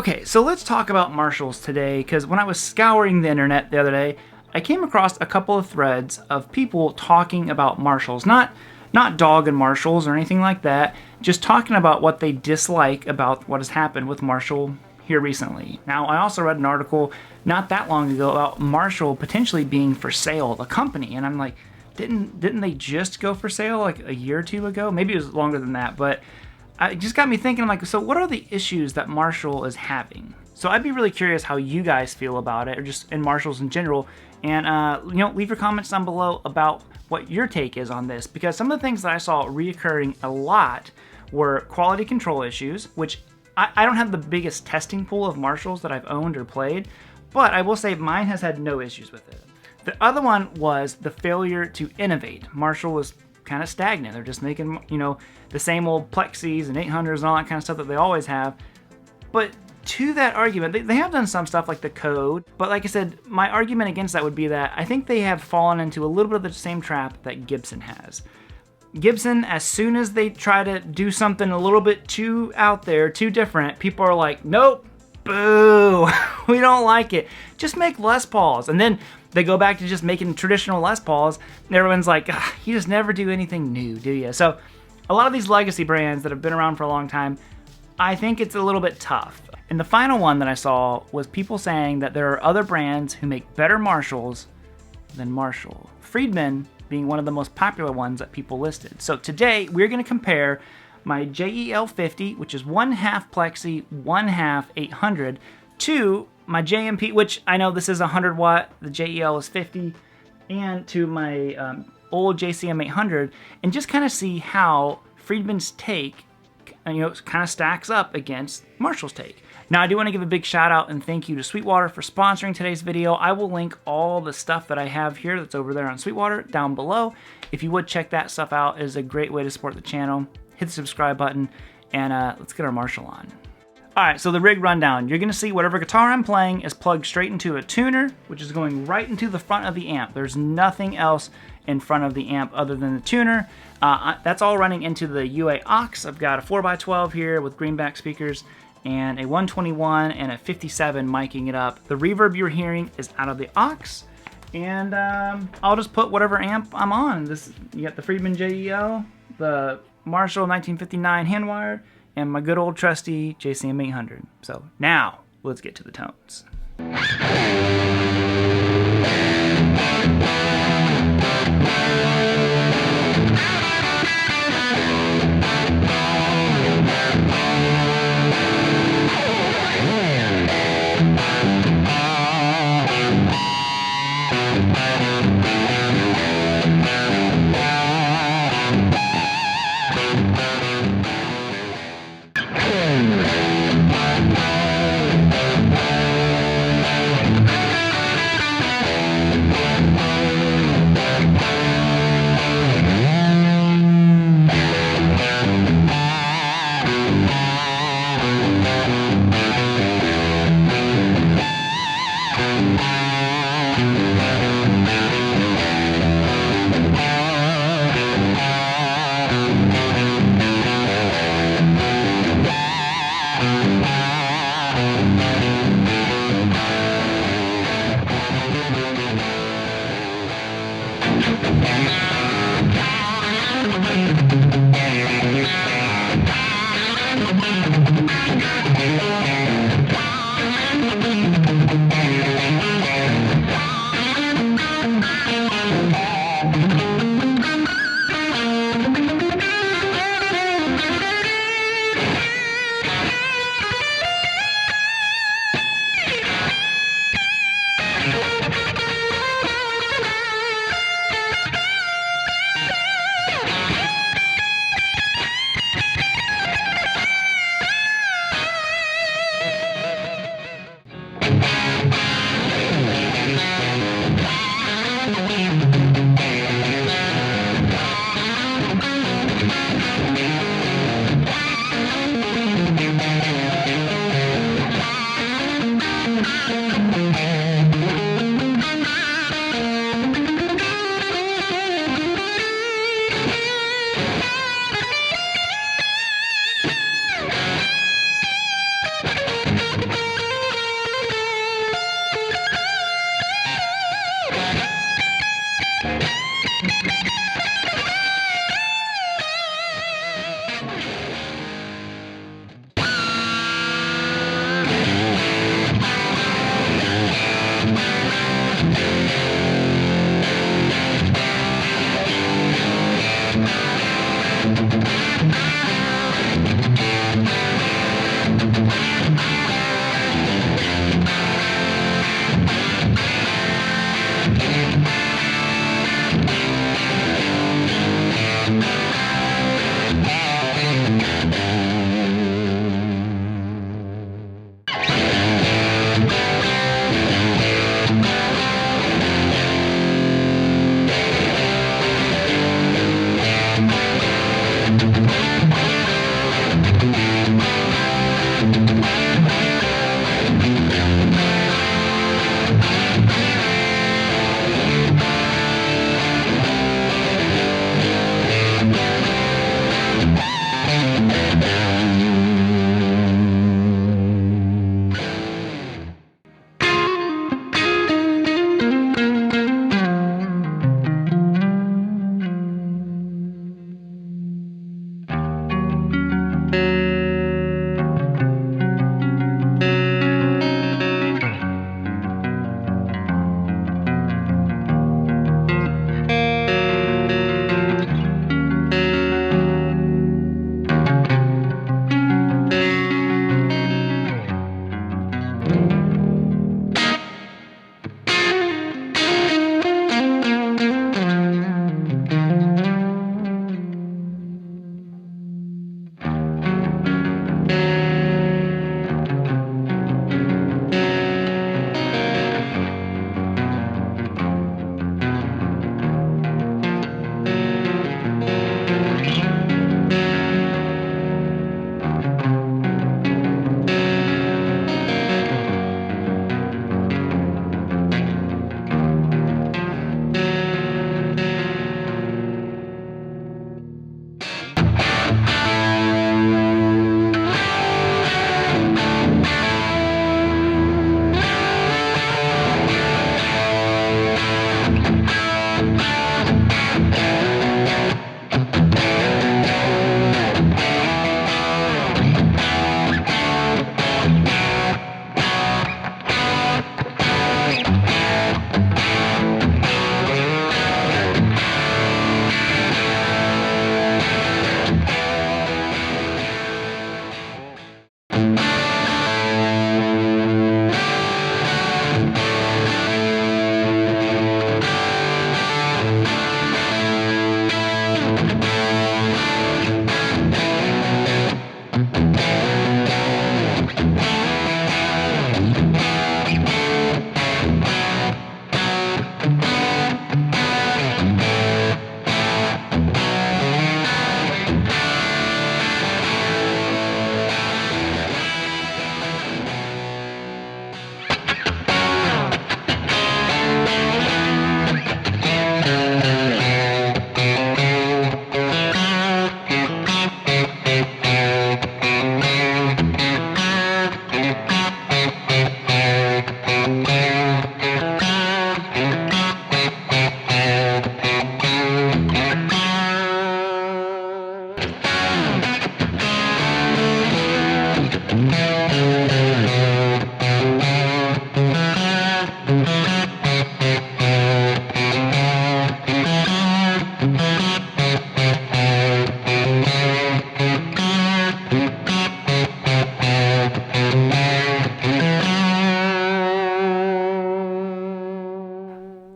Okay, so let's talk about Marshalls today, because when I was scouring the internet the other day, I came across a couple of threads of people talking about Marshalls. Not dogging Marshalls or anything like that, just talking about what they dislike about what has happened with Marshall here recently. Now, I also read an article not that long ago about Marshall potentially being for sale, the company, and I'm like, didn't they just go for sale like a year or two ago? Maybe it was longer than that, but it just got me thinking, like, so what are the issues that Marshall is having? So I'd be really curious how you guys feel about it, or just in Marshalls in general, and leave your comments down below about what your take is on this, because some of the things that I saw reoccurring a lot were quality control issues, which I don't have the biggest testing pool of Marshalls that I've owned or played, but I will say mine has had no issues with it. The other one was the failure to innovate. Marshall was kind of stagnant. They're just making, the same old Plexis and 800s and all that kind of stuff that they always have. But to that argument, they have done some stuff like the code, but like I said, my argument against that would be that I think they have fallen into a little bit of the same trap that Gibson has. Gibson, as soon as they try to do something a little bit too out there, too different, people are like, nope, boo, we don't like it. Just make Les Pauls. And then they go back to just making traditional Les Pauls, and everyone's like, you just never do anything new, do you? So a lot of these legacy brands that have been around for a long time, I think it's a little bit tough. And the final one that I saw was people saying that there are other brands who make better Marshalls than Marshall. Friedman being one of the most popular ones that people listed. So today we're going to compare my JEL50, which is 1/2 Plexi, 1/2 800, to my JMP, which I know this is 100 watt, the JEL is 50, and to my old JCM 800, and just kind of see how Friedman's take kind of stacks up against Marshall's take. Now, I do want to give a big shout out and thank you to Sweetwater for sponsoring today's video. I will link all the stuff that I have here that's over there on Sweetwater down below. If you would check that stuff out, it is a great way to support the channel. Hit the subscribe button, and let's get our Marshall on. Alright, so the rig rundown. You're going to see whatever guitar I'm playing is plugged straight into a tuner, which is going right into the front of the amp. There's nothing else in front of the amp other than the tuner. That's all running into the UA aux. I've got a 4x12 here with greenback speakers, and a 121 and a 57 miking it up. The reverb you're hearing is out of the aux, and I'll just put whatever amp I'm on. You got the Friedman JEL, the Marshall 1959 hand-wired, and my good old trusty JCM 800. So now, let's get to the tones.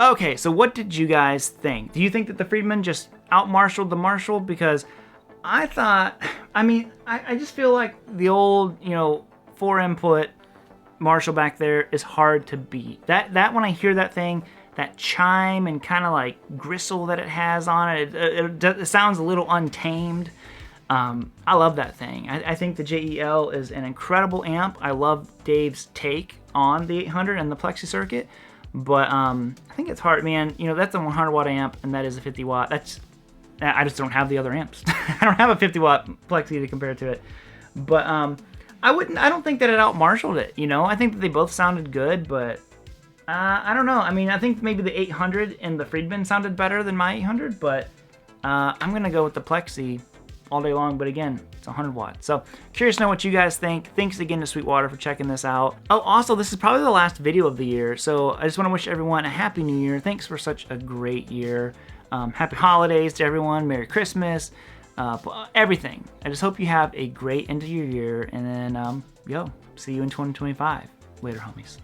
Okay, so what did you guys think? Do you think that the Friedman just out-marshaled the Marshall? Because I thought, I mean, I just feel like the old, 4-input Marshall back there is hard to beat. That when I hear that thing, that chime and kind of like gristle that it has on it, it sounds a little untamed. I love that thing. I think the JEL is an incredible amp. I love Dave's take on the 800 and the Plexi circuit. But I think it's hard, man. That's a 100 watt amp, and that is a 50 watt. I just don't have the other amps. I don't have a 50 watt Plexi to compare to it. But I don't think that it out-marshalled it. I think that they both sounded good, but I don't know. I mean, I think maybe the 800 and the Friedman sounded better than my 800, but I'm gonna go with the Plexi all day long, but again, it's 100 watts. So curious to know what you guys think. Thanks again to Sweetwater for checking this out. Oh, also, this is probably the last video of the year, so I just want to wish everyone a happy new year. Thanks for such a great year. Happy holidays to everyone. Merry Christmas. Everything. I just hope you have a great end of your year, and then, see you in 2025. Later, homies.